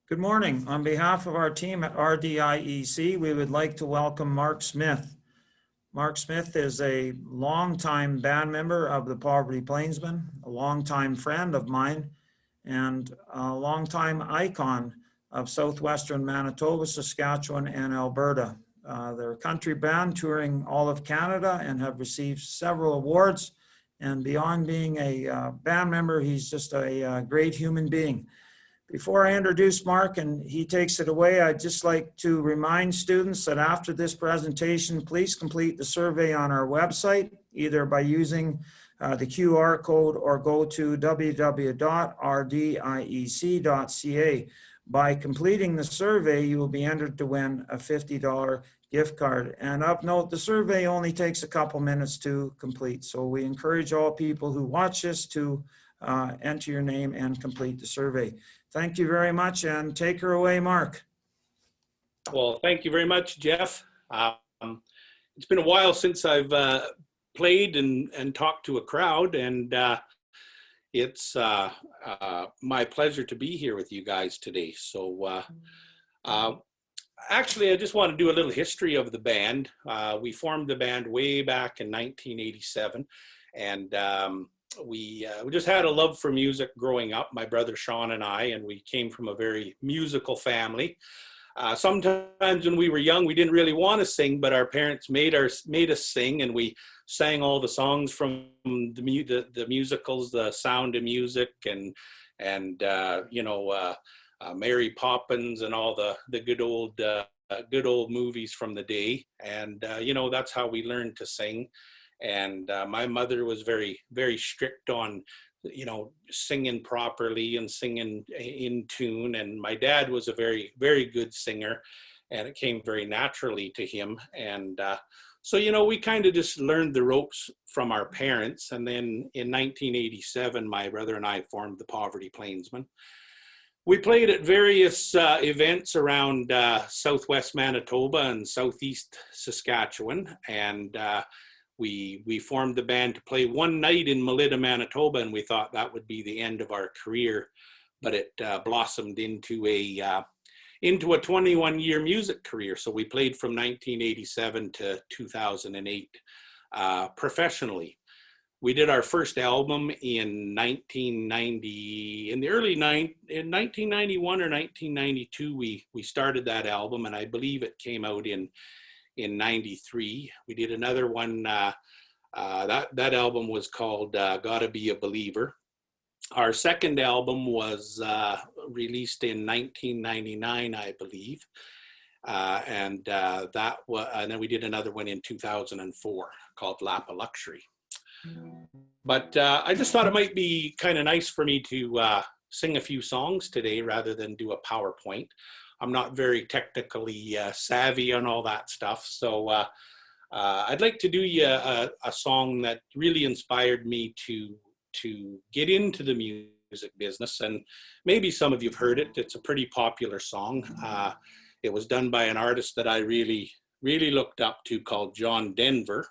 Good morning. On behalf of our team at RDIEC, we would like to welcome Mark Smith. Mark Smith is a longtime band member of the Poverty Plainsmen, a longtime friend of mine, and a longtime icon of southwestern Manitoba, Saskatchewan, and Alberta. They're a country band touring all of Canada and have received several awards. And beyond being a band member, he's just a great human being. Before I introduce Mark and he takes it away, I'd just like to remind students that after this presentation, please complete the survey on our website, either by using the QR code or go to www.rdiec.ca. By completing the survey, you will be entered to win a $50 gift card. And of note, the survey only takes a couple minutes to complete. So we encourage all people who watch this to enter your name and complete the survey. Thank you very much, and take her away, Mark. Well, thank you very much, Jeff. It's been a while since I've played and talked to a crowd, and it's my pleasure to be here with you guys today. So actually, I just want to do a little history of the band. We formed the band way back in 1987, and we just had a love for music growing up, my brother Sean and I, and we came from a very musical family. Sometimes when we were young, we didn't really want to sing, but our parents made us sing, and we sang all the songs from the musicals, The Sound of Music, and Mary Poppins, and all the good old movies from the day. And that's how we learned to sing. And my mother was very, very strict on, singing properly and singing in tune. And my dad was a very, very good singer, and it came very naturally to him. And so, we kind of just learned the ropes from our parents. And then in 1987, my brother and I formed the Poverty Plainsmen. We played at various events around southwest Manitoba and southeast Saskatchewan. And we formed the band to play one night in Melita, Manitoba, and we thought that would be the end of our career, but it blossomed into a 21-year music career. So we played from 1987 to 2008 professionally. We did our first album in 1991 or 1992. We started that album, and I believe it came out in 93. We did another one, that album was called Gotta Be a Believer. Our second album was released in 1999, I believe. And then we did another one in 2004 called Lap of Luxury. But I just thought it might be kind of nice for me to sing a few songs today rather than do a PowerPoint. I'm not very technically savvy on all that stuff. So I'd like to do you a song that really inspired me to get into the music business. And maybe some of you have heard it. It's a pretty popular song. It was done by an artist that I really, really looked up to called John Denver.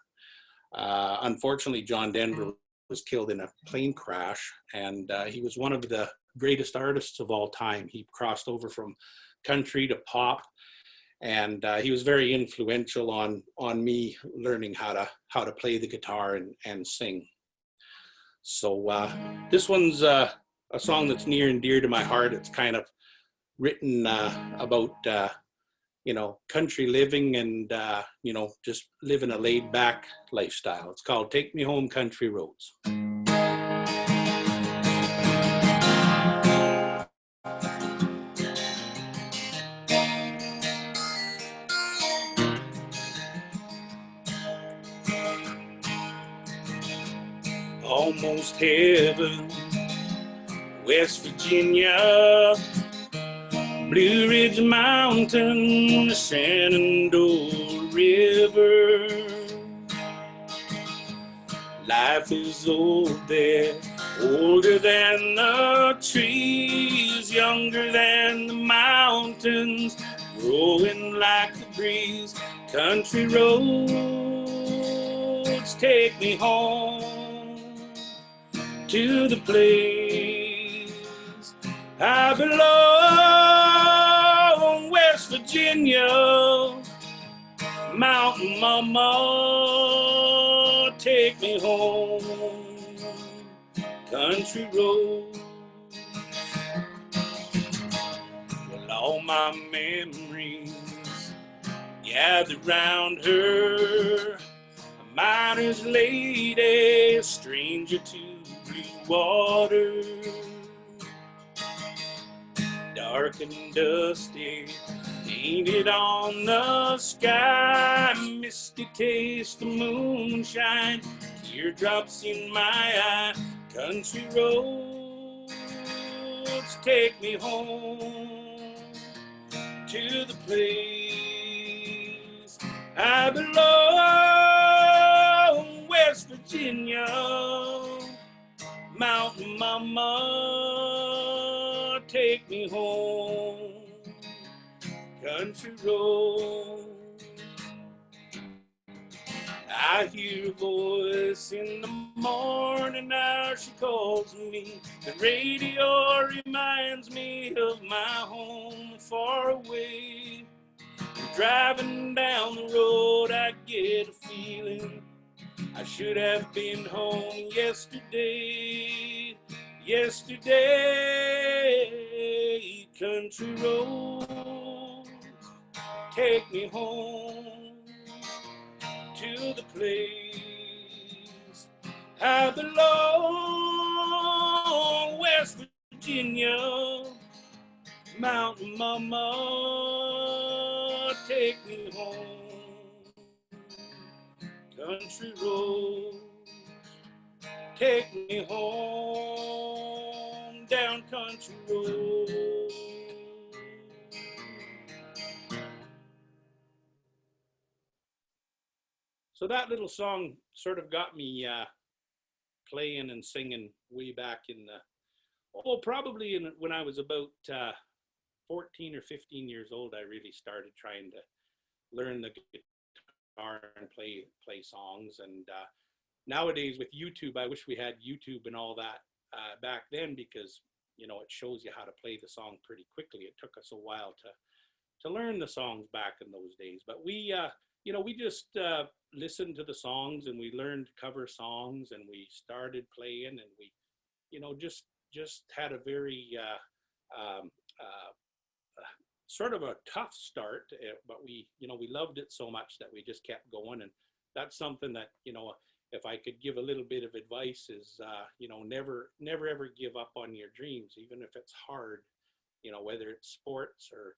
Unfortunately, John Denver was killed in a plane crash, and he was one of the greatest artists of all time. He crossed over from country to pop, and he was very influential on me learning how to play the guitar and sing. So this one's a song that's near and dear to my heart. It's kind of written about country living and just living a laid back lifestyle. It's called Take Me Home Country Roads. Almost heaven, West Virginia, Blue Ridge Mountain, the Shenandoah River. Life is old there, older than the trees, younger than the mountains, growing like the breeze. Country roads take me home to the place I belong. Virginia, Mountain Mama, take me home. Country road, well, all my memories gather round her. A miner's lady, stranger to blue water, dark and dusty, painted on the sky, misty taste of moonshine, teardrops in my eye. Country roads take me home to the place I belong. West Virginia, Mountain Mama, take me home. Country road, I hear a voice in the morning hour, she calls me. The radio reminds me of my home far away. Driving down the road, I get a feeling I should have been home yesterday. Yesterday, country road, take me home to the place I belong. West Virginia, Mountain Mama, take me home. Country road, take me home. Down country road. So that little song sort of got me playing and singing way back in the, probably when I was about 14 or 15 years old. I really started trying to learn the guitar and play songs. And nowadays with YouTube, I wish we had YouTube and all that back then, because you know, it shows you how to play the song pretty quickly. It took us a while to learn the songs back in those days, but we you know, we just listened to the songs and we learned cover songs and we started playing, and we, you know, just had a very sort of a tough start, but we, you know, we loved it so much that we just kept going. And that's something that, you know, if I could give a little bit of advice is, you know, never ever give up on your dreams, even if it's hard, you know, whether it's sports or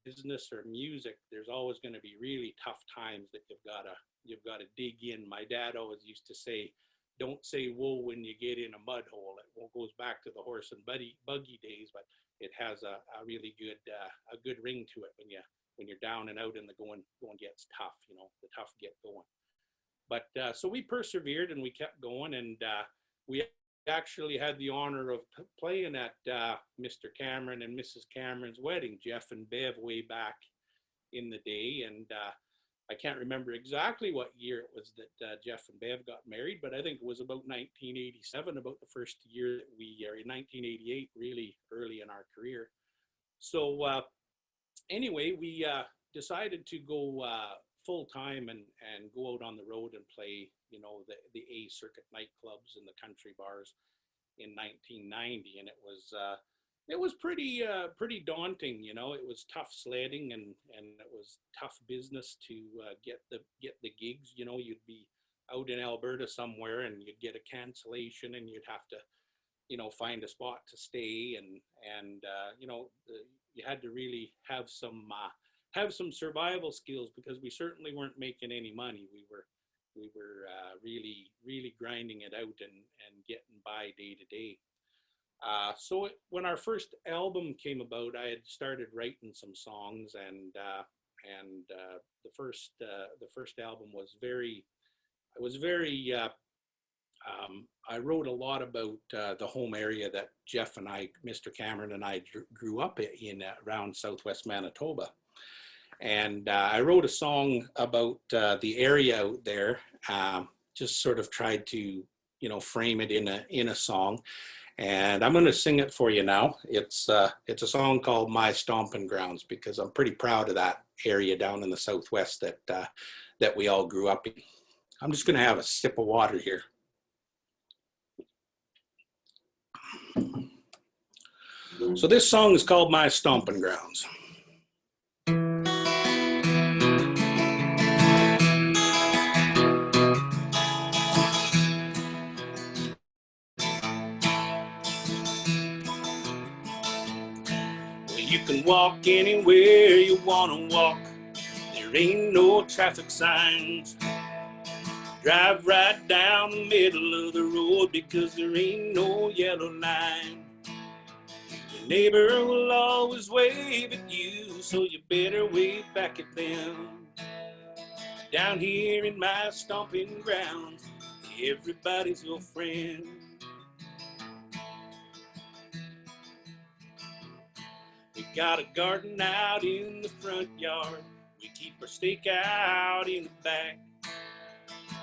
business or music. There's always going to be really tough times that you've got to dig in. My dad always used to say, don't say whoa when you get in a mud hole. It goes back to the horse and buggy days, but it has a really good ring to it when you're down and out and the going gets tough. You know, the tough get going. But so we persevered and we kept going, and we actually had the honor of playing at Mr. Cameron and Mrs. Cameron's wedding, Jeff and Bev, way back in the day. And I can't remember exactly what year it was that Jeff and Bev got married, but I think it was about 1987, about the first year that we are in 1988, really early in our career. So anyway, we decided to go full time and go out on the road and play, you know, the A circuit nightclubs and the country bars in 1990, and it was pretty daunting. You know, it was tough sledding and it was tough business to get the gigs. You know, you'd be out in Alberta somewhere and you'd get a cancellation and you'd have to, you know, find a spot to stay, and you know, you had to really have some survival skills, because we certainly weren't making any money. We were really grinding it out and getting by day to day. So when our first album came about, I had started writing some songs, and the first album was very. I wrote a lot about the home area that Jeff and I, Mr. Cameron and I, grew up in around Southwest Manitoba. And I wrote a song about the area out there, just sort of tried to, you know, frame it in a song. And I'm going to sing it for you now. It's a song called My Stomping Grounds, because I'm pretty proud of that area down in the Southwest that we all grew up in. I'm just going to have a sip of water here. So this song is called My Stomping Grounds. Well, you can walk anywhere you want to walk. There ain't no traffic signs. Drive right down the middle of the road because there ain't no yellow line. Your neighbor will always wave at you, so you better wave back at them. Down here in my stomping grounds, everybody's your friend. We got a garden out in the front yard. We keep our stake out in the back.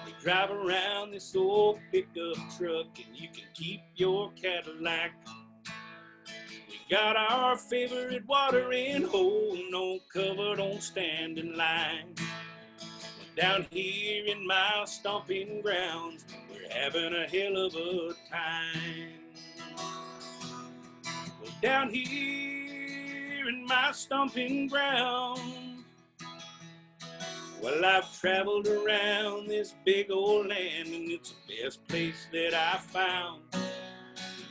We drive around this old pickup truck, and you can keep your Cadillac. We got our favorite watering hole, no cover, don't stand in line. Down here in my stomping grounds, we're having a hell of a time. Well, down here in my stomping grounds, well, I've traveled around this big old land, and it's the best place that I found.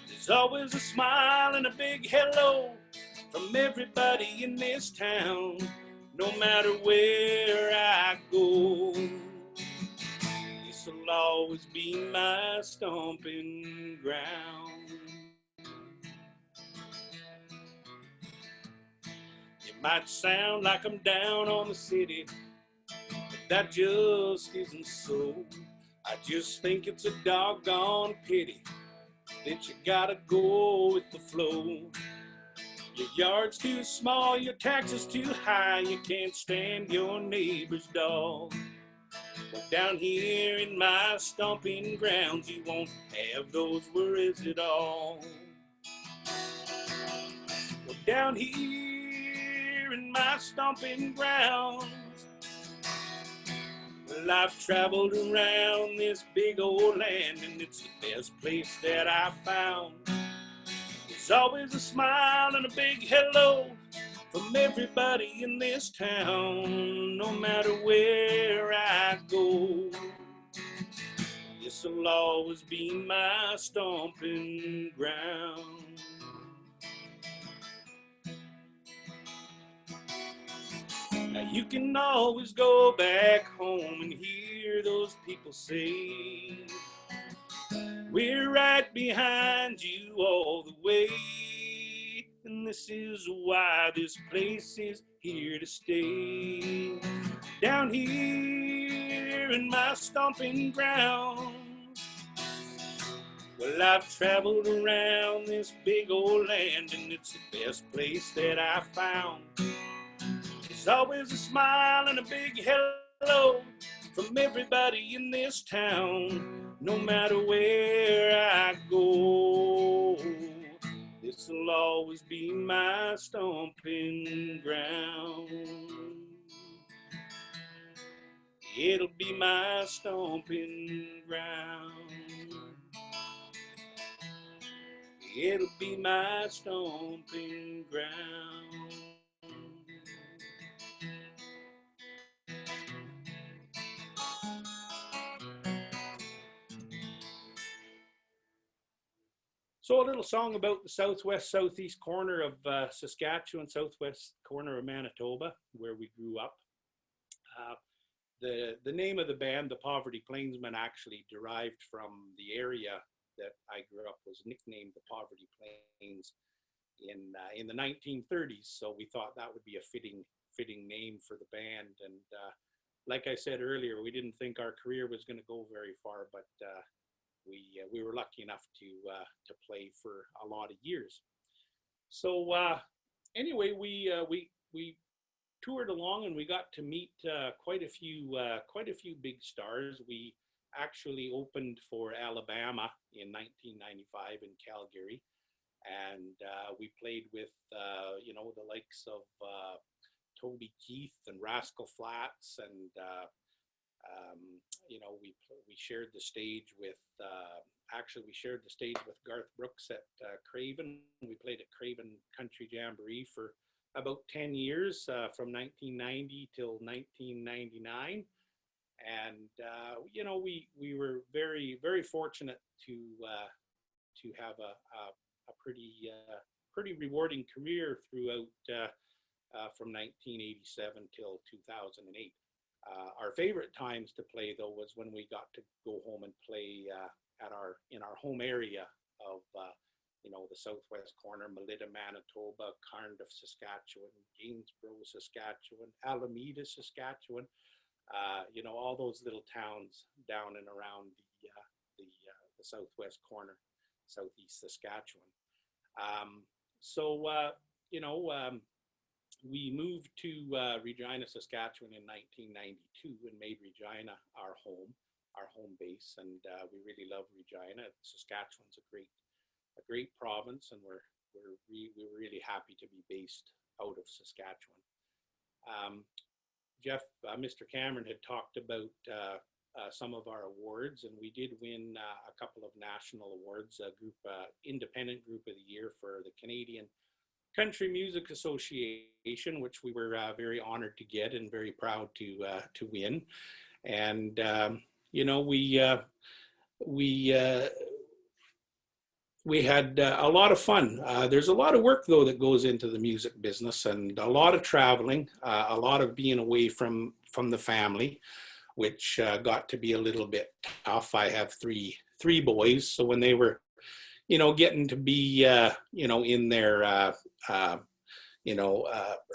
There's always a smile and a big hello from everybody in this town, no matter where I go. This'll always be my stomping ground. It might sound like I'm down on the city, but that just isn't so. I just think it's a doggone pity that you gotta go with the flow. Your yard's too small, your taxes too high, you can't stand your neighbor's dog. But down here in my stomping grounds, you won't have those worries at all. Well, down here in my stomping grounds, well, I've traveled around this big old land, and it's the best place that I found. There's always a smile and a big hello from everybody in this town, no matter where I go. This'll always be my stomping ground. Now you can always go back home and hear those people say, we're right behind you all the way. And this is why this place is here to stay. Down here in my stomping grounds, well, I've traveled around this big old land, and it's the best place that I found. There's always a smile and a big hello from everybody in this town, no matter where I go. This'll always be my stomping ground. It'll be my stomping ground. It'll be my stomping ground. So a little song about the southwest, southeast corner of Saskatchewan, southwest corner of Manitoba, where we grew up. The name of the band, the Poverty Plainsmen, actually derived from the area that I grew up, was nicknamed the Poverty Plains in the 1930s. So we thought that would be a fitting name for the band. And like I said earlier, we didn't think our career was going to go very far, but we were lucky enough to play for a lot of years. So anyway, we toured along, and we got to meet quite a few big stars. We actually opened for Alabama in 1995 in Calgary. And we played with, the likes of Toby Keith and Rascal Flatts. And, we shared the stage with, we shared the stage with Garth Brooks at Craven. We played at Craven Country Jamboree for about 10 years, from 1990 till 1999. And we were very, very fortunate to have a pretty rewarding career throughout, from 1987 till 2008. Our favorite times to play, though, was when we got to go home and play in our home area of the southwest corner: Melita, Manitoba; Cardiff, Saskatchewan; Gainsborough, Saskatchewan; Alameda, Saskatchewan. All those little towns down and around the southwest corner, southeast Saskatchewan. We moved to Regina, Saskatchewan in 1992 and made Regina our home base. And we really love Regina. Saskatchewan's a great province, and we're really happy to be based out of Saskatchewan. Jeff, Mr. Cameron had talked about some of our awards, and we did win a couple of national awards, Independent Group of the Year for the Canadian Country Music Association, which we were very honored to get and very proud to win. And we had a lot of fun. There's a lot of work, though, that goes into the music business, and a lot of traveling, a lot of being away from the family, which got to be a little bit tough. I have three boys, so when they were getting to be in their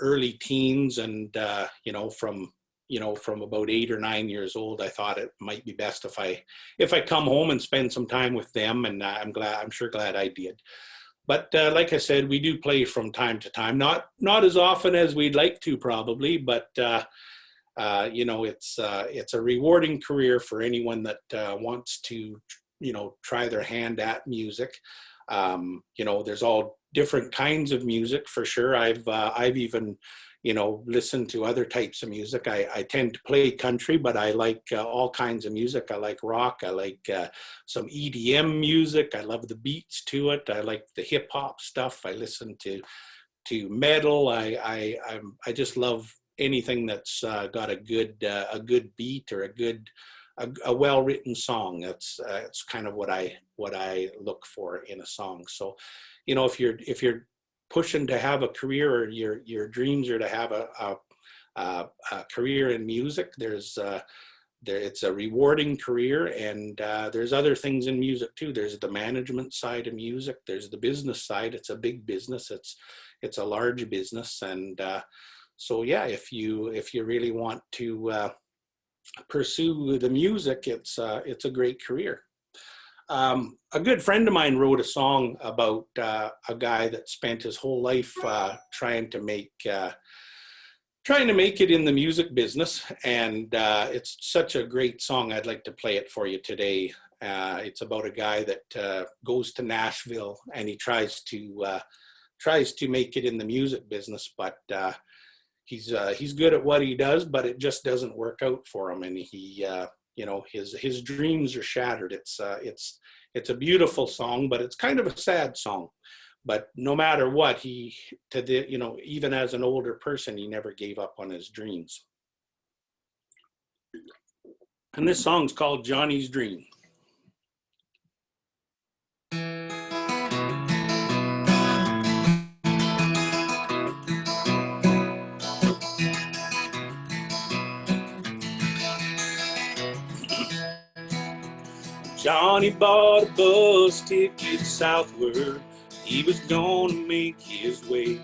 early teens, and from about 8 or 9 years old, I thought it might be best if I come home and spend some time with them, and I'm sure glad I did. But like I said, we do play from time to time, not as often as we'd like to probably, but it's a rewarding career for anyone that wants to try their hand at music. There's all different kinds of music for sure. I've even listen to other types of music. I tend to play country, but I like all kinds of music. I like rock. I like some EDM music. I love the beats to it. I like the hip hop stuff. I listen to metal. I just love anything that's got a good beat or a well-written song. It's kind of what I look for in a song. So, if you're pushing to have a career, or your dreams are to have a career in music, it's a rewarding career, and there's other things in music too. There's the management side of music. There's the business side. It's a big business. It's a large business, and so yeah, if you really want to pursue the music, it's a great career. A good friend of mine wrote a song about a guy that spent his whole life trying to make it in the music business, and it's such a great song. I'd like to play it for you today. It's about a guy that goes to Nashville, and he tries to make it in the music business, but he's good at what he does, but it just doesn't work out for him, and he his dreams are shattered. It's a beautiful song, but it's kind of a sad song. But no matter what, even as an older person, he never gave up on his dreams. And this song's called Johnny's Dream. Johnny bought a bus ticket southward. He was gonna make his way.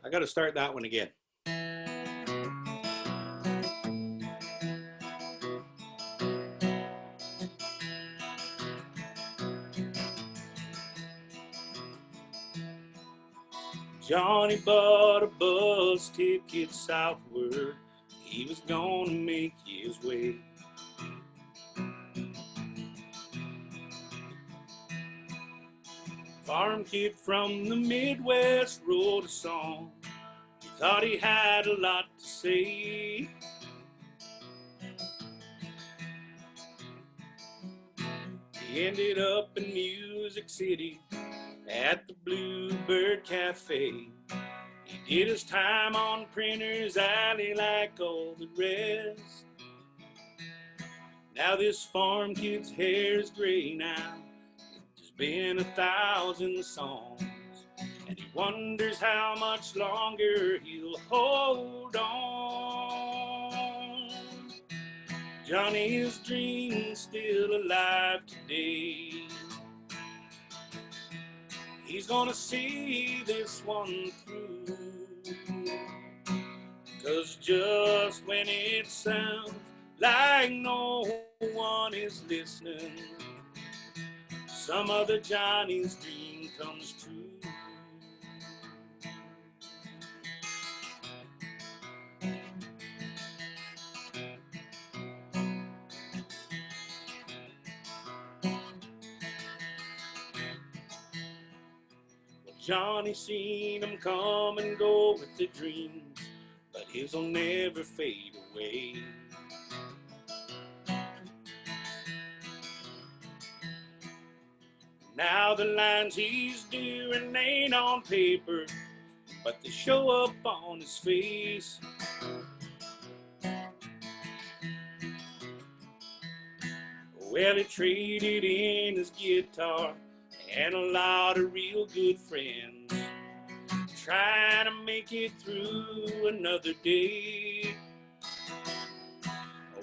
I gotta start that one again. Johnny bought a bus ticket southward. He was gonna make his way. Farm kid from the Midwest wrote a song. He thought he had a lot to say. He ended up in Music City at the Bluebird Cafe. He did his time on Printer's Alley like all the rest. Now this farm kid's hair is gray now. There's been 1,000 songs, and he wonders how much longer he'll hold on. Johnny's dream's still alive today. He's gonna see this one through, 'cause just when it sounds like no one is listening, some other Johnny's dream comes true. Well, Johnny seen them come and go with the dreams, but his'll never fade away. Now the lines he's doing ain't on paper, but they show up on his face. Well, he traded in his guitar and a lot of real good friends, trying to make it through another day.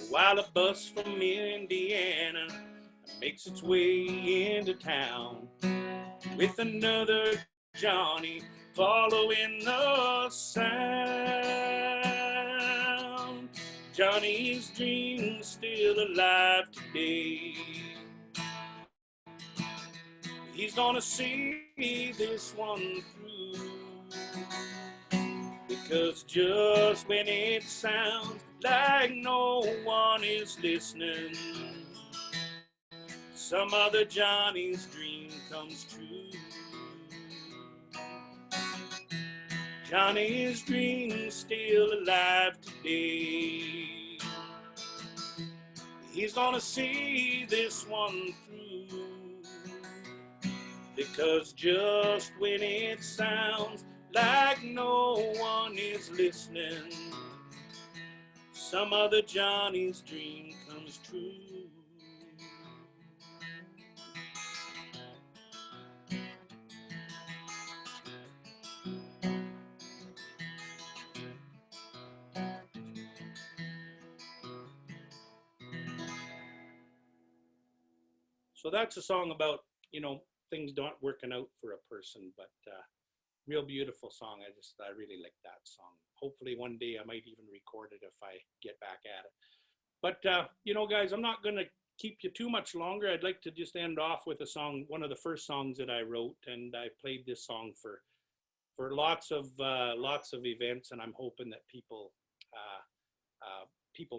While a bus from Indiana makes its way into town with another Johnny following the sound. Johnny's dream's still alive today. He's gonna see this one through, because just when it sounds like no one is listening, some other Johnny's dream comes true. Johnny's dream's still alive today. He's gonna see this one through, because just when it sounds like no one is listening, some other Johnny's dream comes true. So that's a song about, things not working out for a person, but real beautiful song. I really like that song. Hopefully one day I might even record it if I get back at it. But, guys, I'm not going to keep you too much longer. I'd like to just end off with a song, one of the first songs that I wrote, and I played this song for lots of events, and I'm hoping that people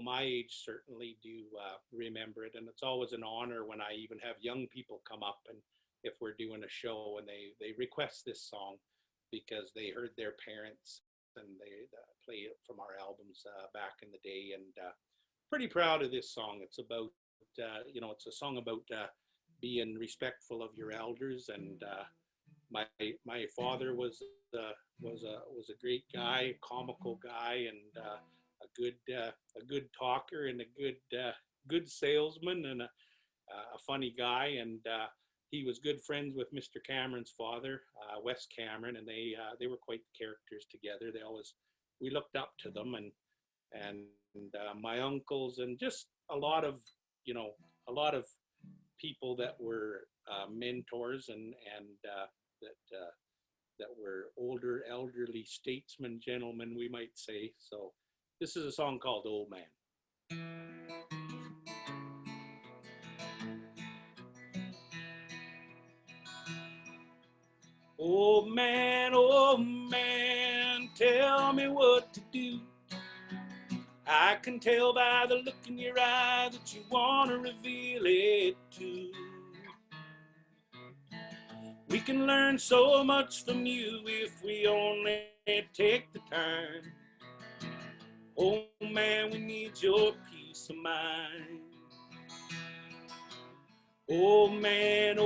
my age certainly do remember it. And it's always an honor when I even have young people come up, and if we're doing a show and they request this song because they heard their parents and they play it from our albums back in the day. And pretty proud of this song. It's about, it's a song about being respectful of your elders. And my father was a great guy, comical guy, and a good talker, and a good salesman, and a funny guy. And he was good friends with Mr. Cameron's father, Wes Cameron, and they were quite characters together. We looked up to them, and my uncles, and just a lot of people that were mentors, and that were older, elderly statesmen, gentlemen, we might say. So this is a song called Old Man. oh man, tell me what to do. I can tell by the look in your eye that you want to reveal it too. We can learn so much from you if we only take the time. Oh man, we need your peace of mind. Oh man,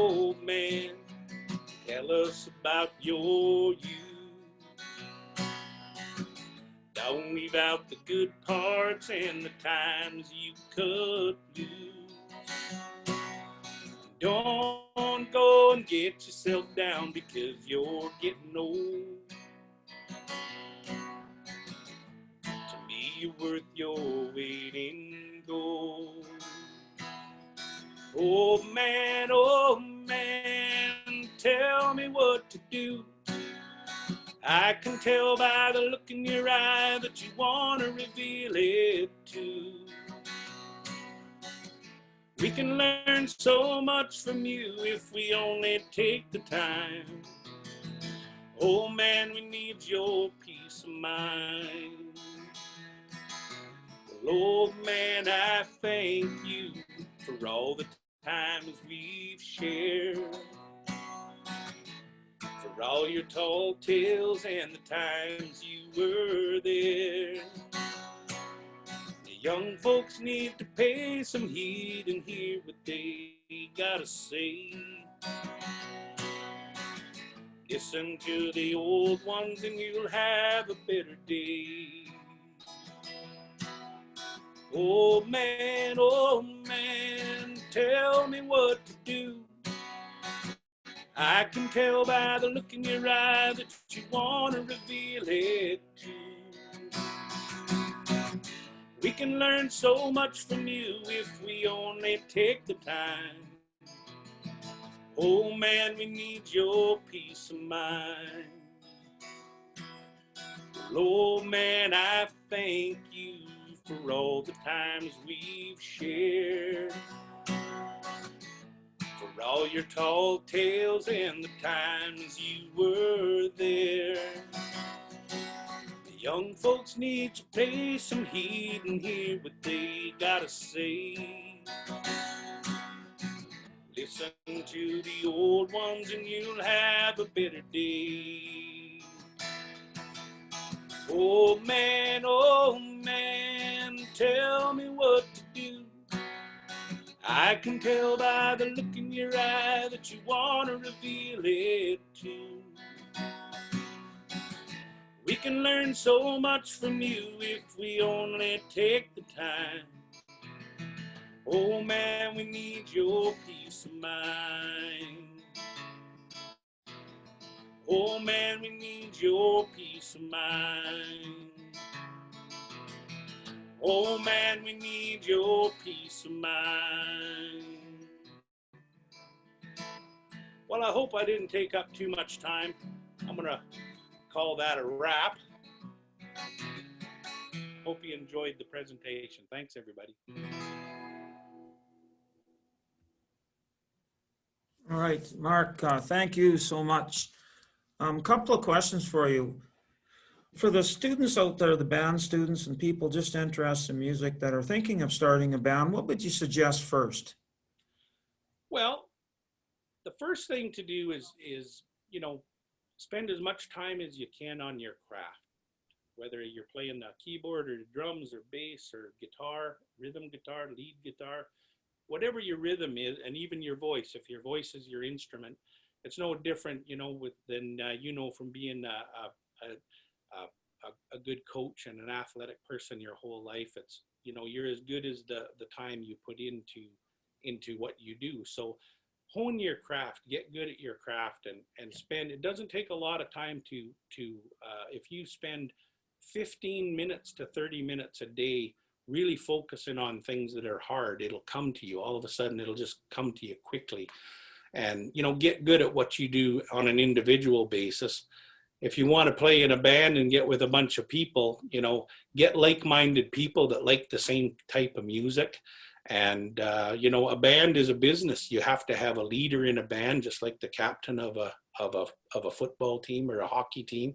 tell us about your you. Don't leave out the good parts and the times you cut loose. Don't go and get yourself down because you're getting old. To me, you're worth your weight in gold. Oh man, tell me what to do. I can tell by the look in your eye that you want to reveal it too. We can learn so much from you if we only take the time. Oh man, we need your peace of mind. Well, oh man, I thank you for all the times we've shared, for all your tall tales and the times you were there. The young folks need to pay some heed and hear what they gotta say. Listen to the old ones and you'll have a better day. Oh man, tell me what to do. I can tell by the look in your eye that you want to reveal it too. We can learn so much from you if we only take the time. Oh man, we need your peace of mind. Oh man, I thank you for all the times we've shared, for all your tall tales and the times you were there. The young folks need to pay some heed and hear what they gotta say. Listen to the old ones and you'll have a better day. Oh man, tell me what to do. I can tell by the look in your eye that you want to reveal it too. We can learn so much from you if we only take the time. Oh man, we need your peace of mind. Oh man, we need your peace of mind. Oh man, we need your peace of mind. Well, I hope I didn't take up too much time. I'm gonna call that a wrap. Hope you enjoyed the presentation. Thanks, everybody. All right, Mark, thank you so much. Couple of questions for you. For the students out there, the band students and people just interested in music that are thinking of starting a band, what would you suggest first? Well, the first thing to do is spend as much time as you can on your craft. Whether you're playing the keyboard or drums or bass or guitar, rhythm guitar, lead guitar, whatever your rhythm is, and even your voice, if your voice is your instrument, it's no different, than from being a good coach and an athletic person your whole life. It's, you're as good as the time you put into what you do. So hone your craft, get good at your craft, and spend. It doesn't take a lot of time to if you spend 15 minutes to 30 minutes a day really focusing on things that are hard, it'll come to you. All of a sudden, it'll just come to you quickly. And, get good at what you do on an individual basis. If you want to play in a band and get with a bunch of people, get like-minded people that like the same type of music And, you know, a band is a business. You have to have a leader in a band, just like the captain of a football team or a hockey team.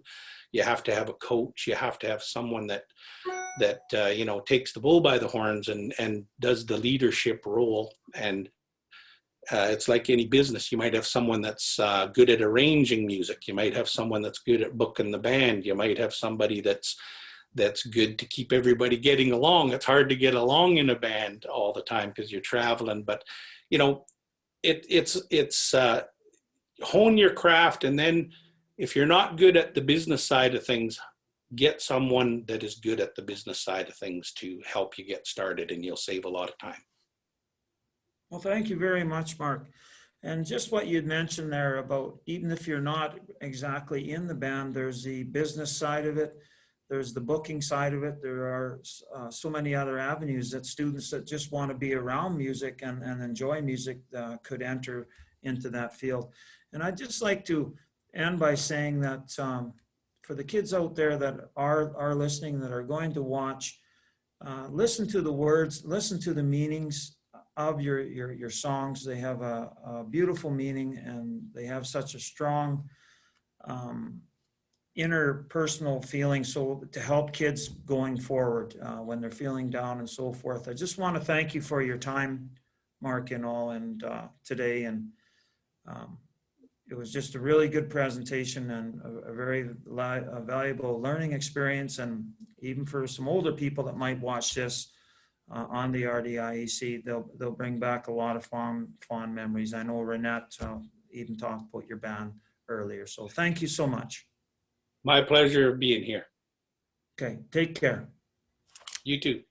You have to have a coach. You have to have someone that you know, takes the bull by the horns and does the leadership role. And it's like any business. You might have someone that's good at arranging music. You might have someone that's good at booking the band. You might have somebody that's good to keep everybody getting along. It's hard to get along in a band all the time because you're traveling, but you know, it's hone your craft. And then if you're not good at the business side of things, get someone that is good at the business side of things to help you get started, and you'll save a lot of time. Well, thank you very much, Mark. And just what you'd mentioned there about even if you're not exactly in the band, there's the business side of it. There's the booking side of it. There are so many other avenues that students that just want to be around music and enjoy music could enter into that field. And I'd just like to end by saying that for the kids out there that are listening, that are going to watch, listen to the words, listen to the meanings of your songs. They have a beautiful meaning, and they have such a strong interpersonal feeling, so to help kids going forward when they're feeling down and so forth. I just want to thank you for your time, Mark, and all, and today, and it was just a really good presentation and a very valuable learning experience. And even for some older people that might watch this on the RDIEC, they'll bring back a lot of fond memories. I know Renette even talked about your band earlier, so thank you so much. My pleasure being here. Okay, take care. You too.